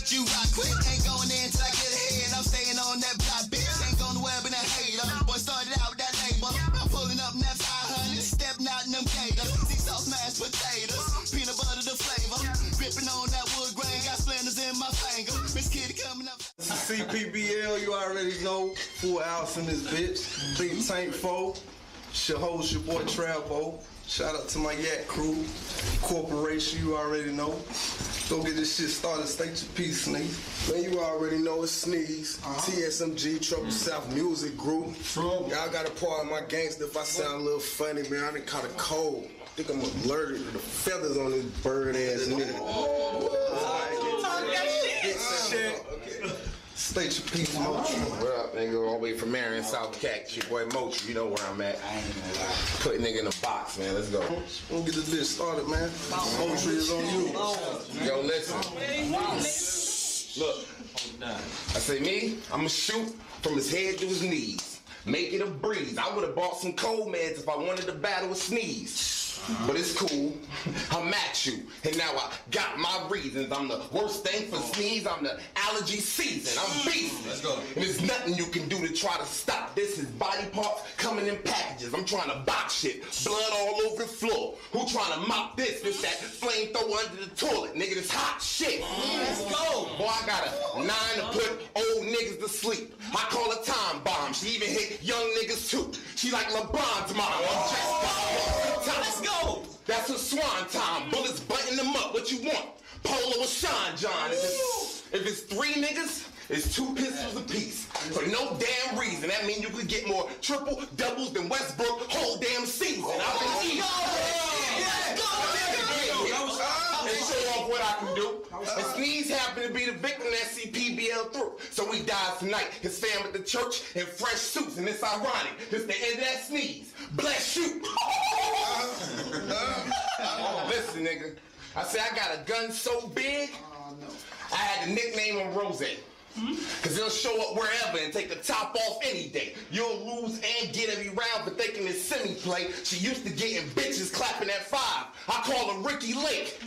let you rock quick. Ain't going in till I get ahead. I'm staying on that block, bitch. Ain't going to web and a hater. Boy started out with that label. I'm pulling up now 500, stepping out in them gators. See sauce, mashed potatoes, peanut butter the flavor. Ripping on that wood grain, got splinters in my finger. Miss Kitty coming up. Cpbl, you already know. Full house in this bitch. Big tank foe. Your host, your boy Travo. Shout out to my Yak crew. Corporation, you already know. Go get this shit started. State your piece, Sneeze. Man, you already know it's Sneeze. TSMG, Trouble South Music Group. Y'all got a part of my gangster if I sound a little funny, man. I done caught a cold. I think I'm allergic to the feathers on this bird ass nigga. State your piece, Motree. What up, nigga? All the way from Marion, South Cac. Your boy Motree, you know where I'm at. Put a nigga in a box, man. Let's go. We'll get this list started, man. Motree is on you. Yo, listen. Look, I say me, I'ma shoot from his head to his knees. Make it a breeze. I would've bought some cold meds if I wanted to battle a sneeze. But it's cool, I'm at you, and now I got my reasons. I'm the worst thing for sneeze, I'm the allergy season, I'm beastin'. Let's go. And there's nothing you can do to try to stop this. His body parts coming in packages. I'm trying to box shit, blood all over the floor. Who trying to mop this? This that flamethrower under the toilet, nigga, this hot shit. Let's go. Boy, I got a 9 to put old niggas to sleep. I call her time bomb, she even hit young niggas too. She like LeBron's mom, I'm just let's go. That's a swan time. Bullets butting them up. What you want? Polo or Sean John. If it's 3 niggas, it's 2 pistols apiece. For no damn reason. That means you could get more triple doubles than Westbrook whole damn season. I've been eating. And show off what I can do. And Sneeze happened to be the victim that Cpbl threw. So he dies tonight. His fam at the church in fresh suits. And it's ironic. It's the end of that Sneeze. Bless you. Listen, nigga. I say I got a gun so big, I had to nickname him Rose. Cause he'll show up wherever and take the top off any day. You'll lose and get every round for thinking it's semi-play. She used to getting bitches clapping at 5. I call her Ricky Lake.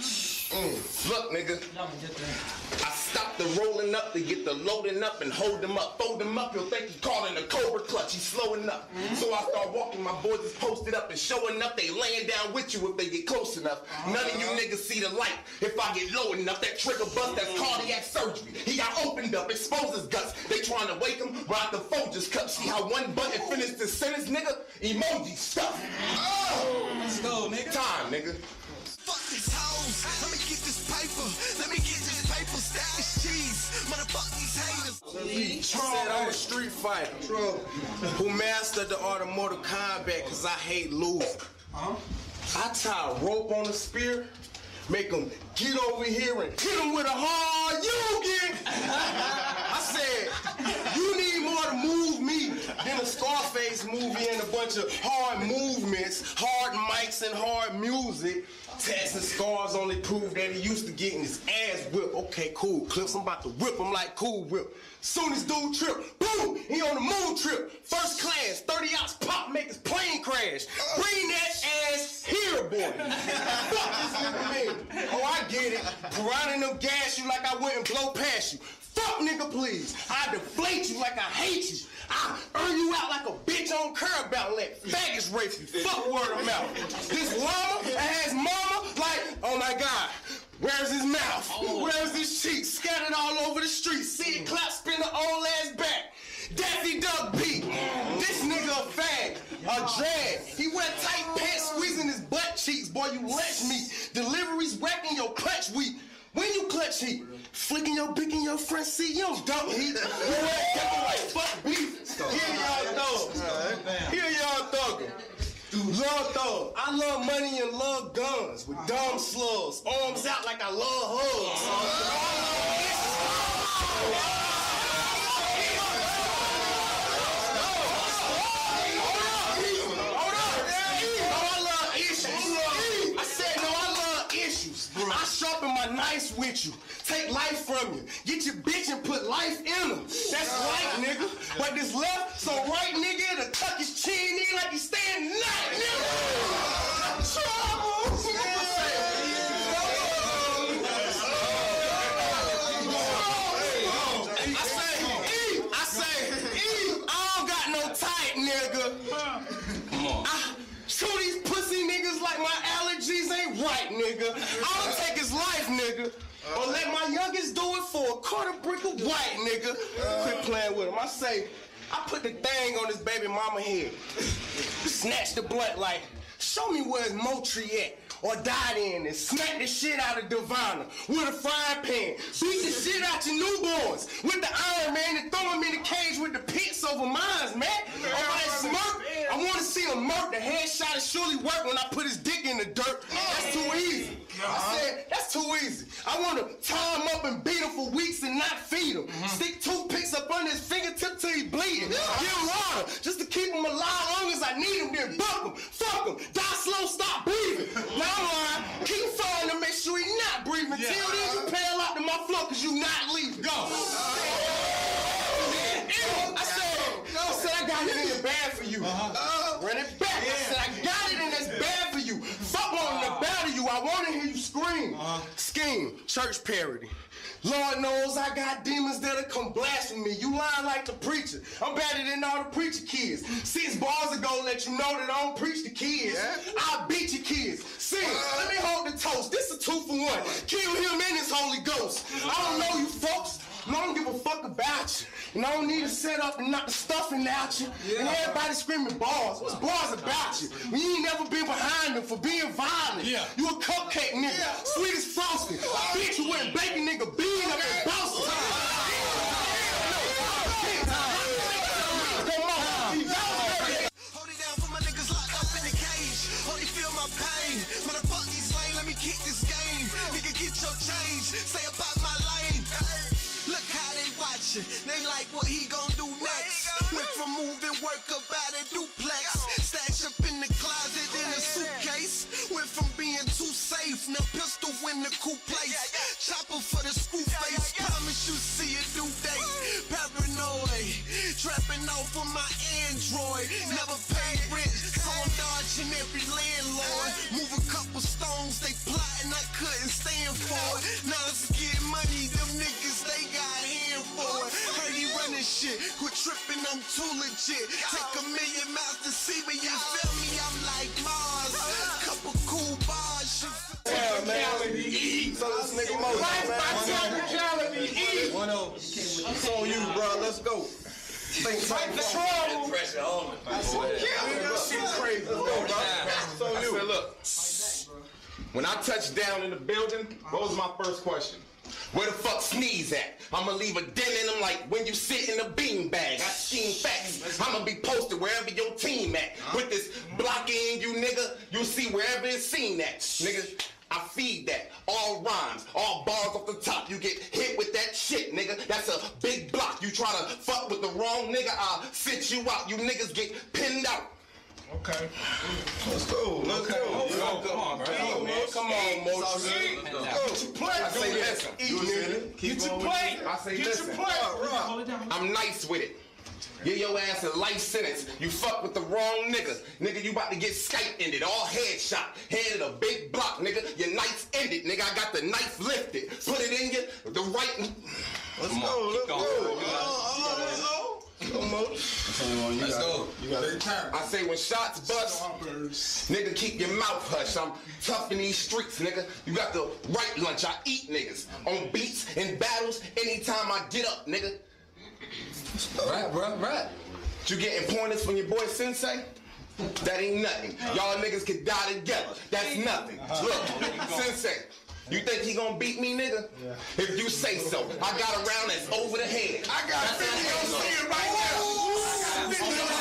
Look, nigga, I stopped the rolling up to get the loading up and hold them up. Fold them up, you'll think he's calling the Cobra Clutch. He's slowing up. So I start walking, my boys is posted up and showing up. They laying down with you if they get close enough. None of you niggas see the light. If I get low enough, that trigger bust, that's cardiac surgery. He got opened up, exposed his guts. They trying to wake him, right the phone just cut. See how one button finished the sentence, nigga? Emoji stuff. Let's go, nigga. Time, nigga. Fuck these hoes. Let me get this paper. Let me get this paper. Stack this cheese. Motherfuck these haters. Said I'm a street fighter who mastered the art of Mortal Kombat cause I hate losing. I tie a rope on a spear, make them get over here and hit them with a hard Yugi. I said, you need more to move me than a Scarface movie and a bunch of hard movements, hard mics and hard music. Tats and scars only prove that he used to getting his ass whipped. Okay, cool, Clips, I'm about to whip him like Cool Whip. Soon as dude trip, boom, he on the moon trip. First class, 30 ounce pop, make his plane crash. Bring that ass here, boy. Fuck this nigga mean. Oh, I get it. Piranha them gas you like I wouldn't blow past you. Fuck nigga, please. I deflate you like I hate you. I earn you out like a bitch on curb out. Let faggots rape you. Fuck word of mouth. This llama has mama like, oh my God. Where's his mouth? Where's his cheeks? Scattered all over the street. See it clap, spin the old ass back. Daffy Duck beat. This nigga a fag, a drag. He wear tight pants, squeezing his butt cheeks. Boy, you lynch me. Deliveries wrecking your clutch weak. When you clutch heat, flicking your dick in your front seat, you don't dump heat. You wear like fuck beef. Here y'all thugs. Here y'all thuggin'. Love thug. I love money and love guns with dumb slugs. Arms out like I love hugs. I said no, I love issues. I sharpen my knives with you. Take life from you. Get your bitch and put life in them. That's right, nigga. But this left, so right, nigga, to tuck his chin in like he's staying night, nigga. Trouble. for a quarter brick of white, nigga. Quit playing with him. I say, I put the thing on this baby mama head. Snatch the blunt like, show me where's Motree at. Or died in and smack the shit out of Divina with a frying pan. Beat the shit out your newborns with the Iron Man and throw him in the cage with the pits over mines, man. Alright, smirk. I want to see him murk. The headshot will surely work when I put his dick in the dirt. That's too easy. I said, that's too easy. I want to tie him up and beat him for weeks and not feed him. Stick toothpicks up under his fingertip till he bleeding. Give him water just to keep him alive long as I need him. Then buck him, fuck him, die slow, stop breathing. Now I'm lying. Keep firing to make sure he not breathing. Till then you pay a lot to my floor cause you not leaving. Go. I said I got it in the bag for you. Run it back. I said I got it in this bag for you. Fuck wanting to battle you. I want to hear you scream. Scheme. Church parody. Lord knows I got demons that'll come blasting me. You lying like the preacher. I'm better than all the preacher kids. 6 bars ago let you know that I don't preach the kids. I'll beat your kids. See, let me hold the toast. This is a 2 for 1. Kill him and his Holy Ghost. I don't know you folks. And I don't give a fuck about you. And I don't need to set up and knock the stuffing out you. And everybody screaming bars. What's bars about you? When you ain't never been behind them for being violent. You a cupcake nigga. Sweet as frosting. I beat you with a bacon nigga bean up in Boston. Hold it down for my niggas locked up in the cage. Only feel my pain. Motherfuck these lane, let me kick this game. Nigga, get your change. Say about my lane. Look how they watching. They like what he gon' do next. Went from moving work up out of duplex. Stash up in the closet in a suitcase. Went from being too safe. Now pistol in the cool place. Chopper for the screw face. Promise you see a due date. Paranoid. Trapping off of my Android. Never paid rent. So I'm dodging every landlord. Move a couple stones. They plotting. I couldn't stand for it. Now let's get money. Them niggas, they got hand for it. Heard he running shit. Quit tripping, I'm too legit. Take a million miles to see me. You feel me? I'm like Mars. Couple cool bars. Yeah, man. So this nigga Motree, man. It's on you, bro. Let's go. Think trouble. Pressure on me. Crazy, bro. So I said, look, when I touch down in the building, what was my first question? Where the fuck Sneeze at? I'ma leave a dent in him like when you sit in a beanbag. I scheme facts. I'ma be posted wherever your team at. With this block in you, nigga, you'll see wherever it's seen at. Nigga, I feed that. All rhymes, all bars off the top. You get hit with that shit, nigga. That's a big block. You try to fuck with the wrong nigga, I'll sit you out. You niggas get pinned out. Okay. Let's go. Let's go. Come on, bro. Come on, Motree. Get your plate. I say listen. Get your plate. I say listen. I'm nice with it. Give your ass a life sentence. You fuck with the wrong nigga. Nigga, you about to get Skype ended. All headshot. Head of a big block, nigga. Your night's ended. Nigga, I got the knife lifted. Put it in you. The right... Let's go. Let's go. Let's go. You got it. I say when shots bust, nigga, keep your mouth hush. I'm tough in these streets, nigga. You got the right lunch. I eat niggas. On beats, in battles, anytime I get up, nigga. Right, bro, right. You getting pointers from your boy Sensei? That ain't nothing. Y'all niggas could die together. That's nothing. Look, Sensei, you think he gonna beat me, nigga? If you say so. I got a round that's over the head. I got 50 on scene right now. I got 50 on scene.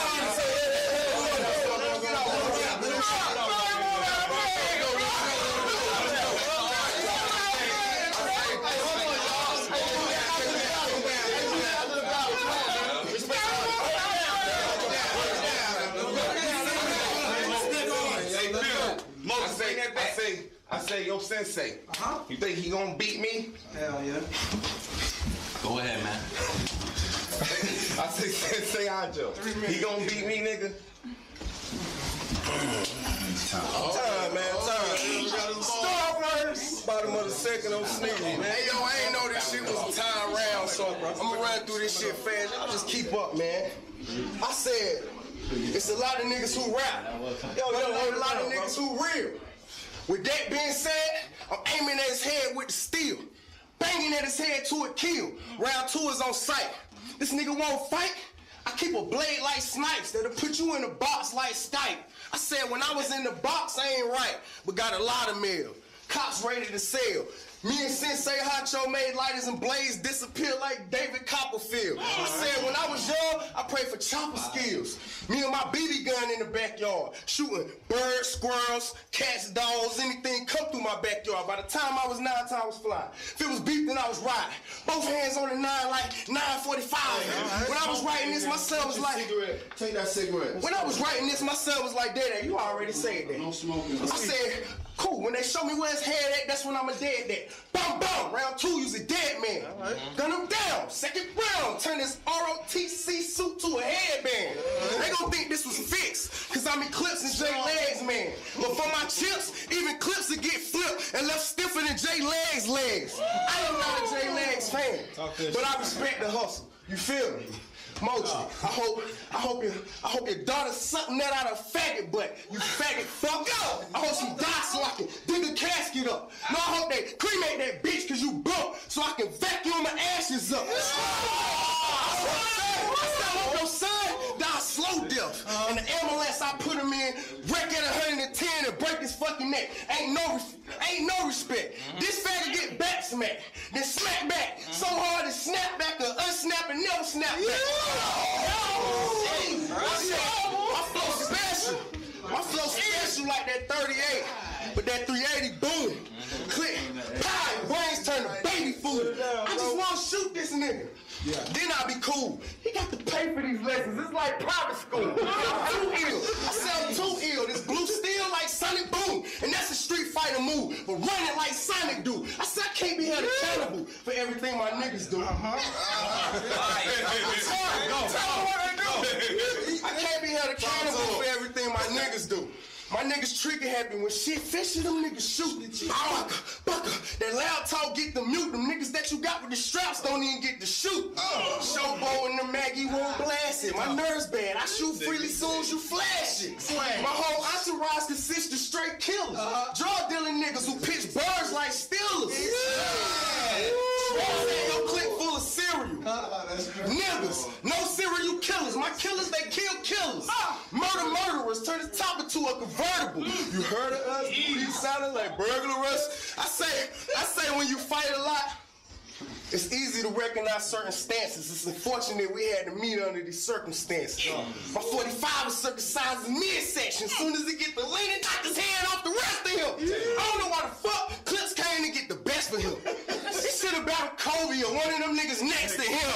I say, yo, Sensei, you think he gonna beat me? Hell yeah. Go ahead, man. I say, Sensei Anjo, he gonna beat me, nigga? Time, man, time. Starburst. Bottom of the second on sneaky, man. Hey, yo, I ain't know this shit was a time round, so I'm gonna run through this shit fast. Y'all just keep up, man. I said, it's a lot of niggas who rap. Yo, a lot of niggas who real. With that being said, I'm aiming at his head with the steel. banging at his head to a kill. Round 2 is on sight. This nigga won't fight. I keep a blade like snipes that'll put you in a box like Skype. I said when I was in the box, I ain't right, but got a lot of mail. Cops ready to sell. Me and Sensei Hacho made lighters and blades disappear like David Copperfield. I said when I was young, I prayed for chopper skills. Me and my BB gun in the backyard, shooting birds, squirrels, cats, dogs, anything come through my backyard. By the time I was 9, I was flying. If it was beef, then I was riding. Both hands on the 9 like 9:45. When I was writing this, my son was like, take that cigarette. When I was writing this, my son was like, Dad, you already said that. No smoking. I said, cool, when they show me where his head at, that's when I'm a dead dad. Bum, bum, round 2, you's a dead man. Right. Gun him down, second round, turn his ROTC suit to a headband. They gon' think this was fixed, cause I'm eclipsing J Legs, man. But for my chips, even clips will get flipped and left stiffer than J Legs legs. I am not a J Legs fan, but I respect the hustle. You feel me? Motree, I hope your daughter sucking that out of faggot butt. You faggot fuck up. I hope she dies so I can dig the casket up. No, I hope they cremate that bitch cause you broke so I can vacuum my ashes up. I hope your son die slow death. And the ambulance I put him in wreck at 110 and break his fucking neck. Ain't no respect. This faggot get back smacked, then smack back so hard to snap back or unsnap and never snap back. My flow special like that 38, but that 380 boom, click, pie, brains turn to baby food. I just want to shoot this nigga. Yeah. Then I'll be cool. He got to pay for these lessons. It's like private school. I'm too ill. I sound too ill. This blue steel like Sonic Boom. And that's a Street Fighter move. But run it like Sonic do. I said I can't be held accountable for everything my niggas do. I can't be held accountable for everything my niggas do. My niggas trigger happy when shit fishy, them niggas shoot. Bucker, that loud talk get the mute. Them niggas that you got with the straps don't even get to shoot. Showboat and the Maggie won't blast it. My nerves bad, I shoot freely soon as you flash it. My whole entourage consists of straight killers. Drug dealing niggas who pitch birds like Steelers. Your clip full of cereal. Niggas, no serial killers. My killers, they kill killers. Murderers turn the top into a convertible. You heard of us? You sounded like burglars. I say when you fight a lot, it's easy to recognize certain stances. It's unfortunate we had to meet under these circumstances. My 45 was circumcised in midsection. As soon as he get the lean, knock his hand off the rest of him. I don't know why the fuck Clips came to get the best for him. He should have battled Kobe or one of them niggas next to him.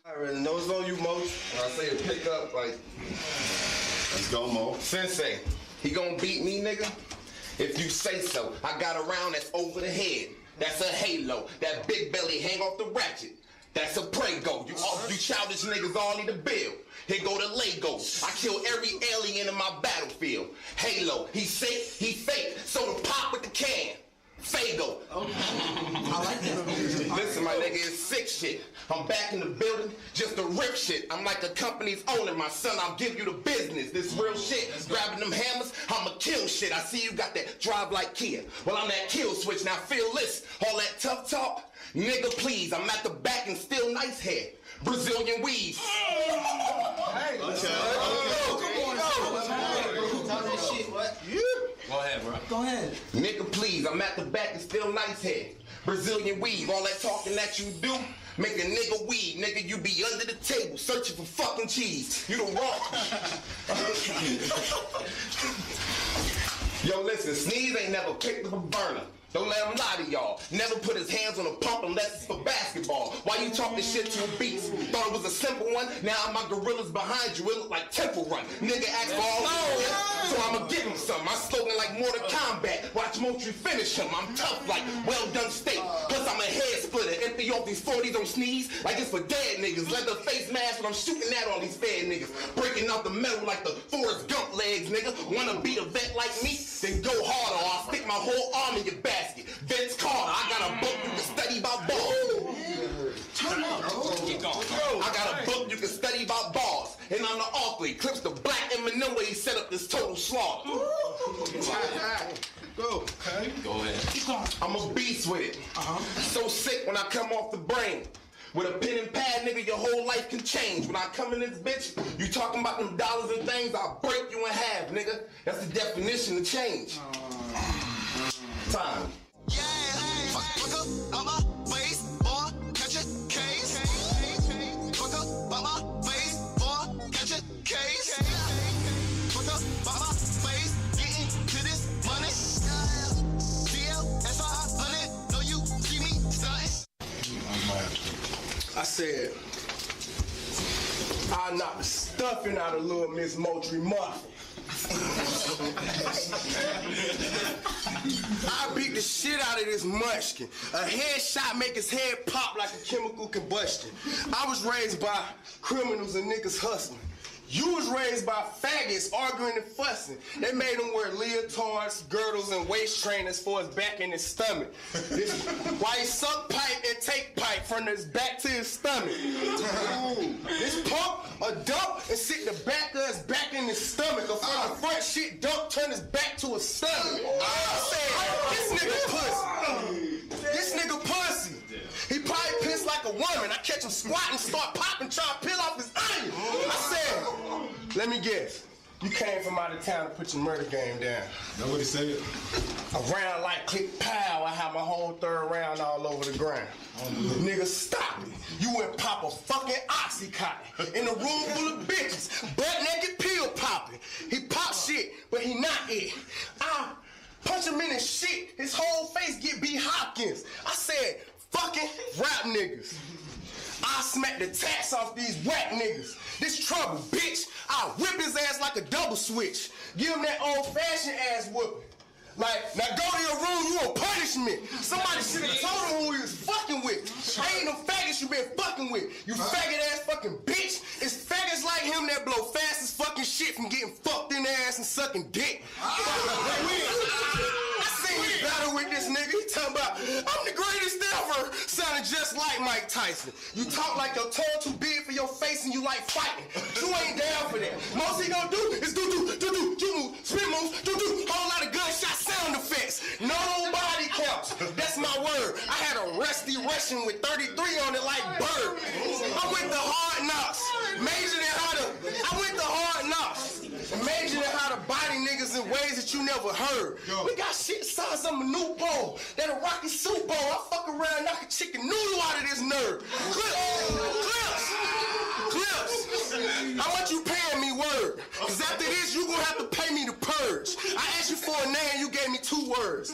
I already know it's on you, Mo. When I say a pickup, like, Let's go, Mo. Sensei, he gonna beat me, nigga? If you say so. I got a round that's over the head. That's a halo. That big belly hang off the ratchet. That's a Prego. You childish niggas all need a bill. Here go the Lego. I kill every alien in my battlefield. Halo, he sick, he fake. So the pop with the can. Fago. I like that. Listen, my nigga, it's sick shit. I'm back in the building just to rip shit. I'm like the company's owner, my son. I'll give you the business. This real shit. Grabbing them hammers, I'ma kill shit. I see you got that drive like Kia. Well, I'm that kill switch. Now feel this. All that tough talk, nigga, please. I'm at the back and still nice hair. Brazilian weave. Hey, Go ahead, bro. Go ahead. Nigga, please, I'm at the back and still nice hair. Brazilian weave, all that talking that you do, make a nigga weave. Nigga, you be under the table searching for fucking cheese. You the wrong. Yo, listen, Sneeze ain't never picked up a burner. Don't let him lie to y'all. Never put his hands on a pump unless it's for basketball. Why you talk this shit to a beast? Thought it was a simple one. Now my gorillas behind you. It look like Temple Run. Nigga asked for all this, so I'ma give him some. My slogan like Mortal Kombat. Watch Motree finish him. I'm tough like well done steak. Plus I'm a head splitter. Empty off these 40s on Sneeze like it's for dead niggas. Leather face mask when I'm shooting at all these fed niggas. Breaking out the metal like the Forrest Gump legs, nigga. Wanna beat a vet like me? Then go harder or I'll stick my whole arm in your basket. Vince Carter, I got a book you can study about balls. Keep going. I got a book you can study about balls. And on the author, he clips the black Eminem where he set up this total slaughter. Go. Go ahead. I'm a beast with it. So sick when I come off the brain. With a pen and pad, nigga, your whole life can change. When I come in this bitch, you talking about them dollars and things, I'll break you in half, nigga. That's the definition of change. Time. Yeah, fuck up on my face, boy, catch a case. Fuck up on my face, boy, catch a case. Fuck up on my face, getting to this money. DL, S500, know you see me stunting. I said, I knocked the stuffing out of little Miss Motree muffin. I beat the shit out of this munchkin. A headshot make his head pop like a chemical combustion. I was raised by criminals and niggas hustling. You was raised by faggots arguing and fussing. They made them wear leotards, girdles, and waist trainers for his back and his stomach. Why he suck pipe and take pipe from his back to his stomach. This pump a dump and sit the back of his back in his stomach. Or from the front shit dump, turn his back to his stomach. I said, this nigga pussy. This nigga pussy. He probably pissed like a woman. I catch him squatting, start popping, trying to peel off his onion. I said, let me guess. You came from out of town to put your murder game down. Know what he said? A round like click pow, I had my whole third round all over the ground. Nigga, stop it. You went pop a fucking Oxycontin in a room full of bitches, butt naked pill popping. He pop shit, but he not it. I punch him in his shit, his whole face get B. Hopkins. I said, fucking rap niggas. I smack the tats off these whack niggas. This trouble, bitch. I whip his ass like a double switch. Give him that old-fashioned ass whooping. Like, now go to your room, you on punishment. Somebody should have told him who he was fucking with. I ain't no faggots you been fucking with. You faggot-ass fucking bitch. It's faggots like him that blow fast as fucking shit from getting fucked in the ass and sucking dick. I seen this battle with this nigga. He talking about, I'm the greatest ever. Sounding just like Mike Tyson. You talk like your tongue too big for your face and you like fighting. You ain't down for that. Most he gonna do is do, move, spin moves, whole lot of gunshot sound effects. Nobody counts. That's my word. I had a rusty Russian with 33 on it like Bird. I went to Hard Knocks. Majored in how to body niggas in ways that you never heard. We got shit size of a new bowl. That a Rocky soup bowl. I fuck around, knock a chicken noodle out of this nerd. Clips. How much you paying me, word? Cause after this, you gonna have to pay me to purge. I asked you for a name, you gave me 2 words.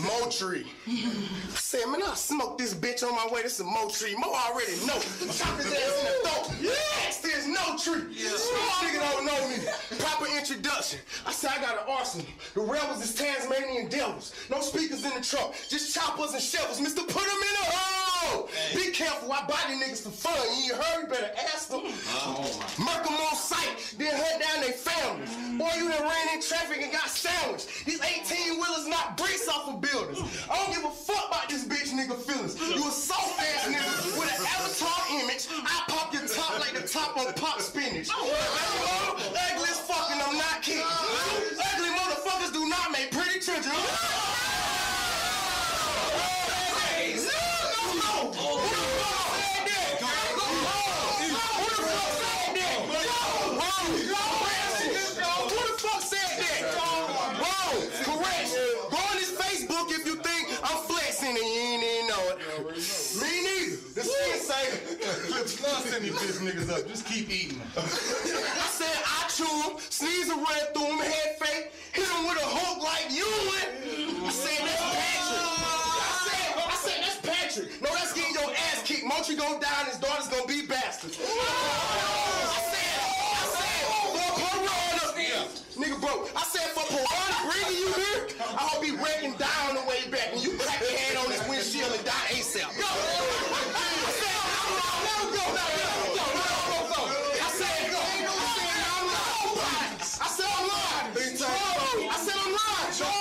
Motree. I said, man, I'll smoke this bitch on my way. This is Motree. Mo already know. Chop his ass in the throat. Next is no tree. This nigga don't know me. Proper introduction. I said, I got an arsenal. The rebels is Tasmanian devils. No speakers in the trunk. Just choppers and shovels. Mister, put them in the hole. Be careful. I body niggas for fun. You ain't heard? You better ask them. Murk them on sight. Then hunt down their families. Boy, you done ran in traffic and got sandwiched. These 18-wheelers knock bricks off of buildings. I don't give a fuck about this bitch nigga feelings. You a soft ass nigga with an avatar image. I pop your top like the top on pop spinach. Ugly as fuck and I'm not kidding. Ugly motherfuckers do not make pretty children. These niggas up. Just keep eating. I said I chew him, sneeze and run through him, head fake, hit him with a hook like you would. I said that's Patrick. I said that's Patrick. No, that's getting your ass kicked. Motree gonna die and his daughter's gonna be bastards. I said, for Piranha. Nigga, bro, I said for Piranha bringing you here, I hope he wrecking down the way back and you crack your head on his windshield and die ASAP. I said I'm lying.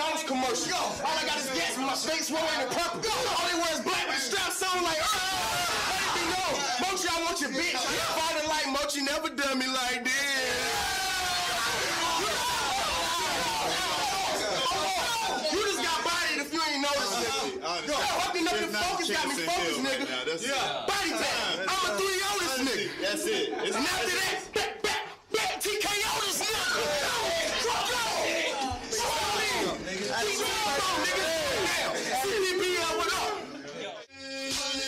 McDonald's commercial. All I got is gas in my face, rolling in purple. All they wear is black with the straps on like, let it be known. Motree, I want your bitch. I fight it like Motree never done me like this. You just got bodied if you ain't noticed, nigga. Yo, fucking up the focus got me focused, nigga. Body tag. I'm a 3-0 this nigga. That's it. And after that, back TKO this nigga. Cpbl, what up?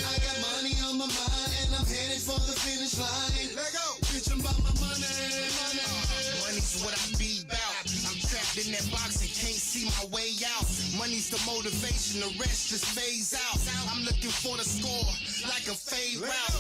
I got money on my mind and I'm headed for the finish line. Let go. Bitch, I'm about my money. Money's what I be about. I'm trapped in that box and can't see my way out. Money's the motivation, the rest just phase out. I'm looking for the score like a fade route.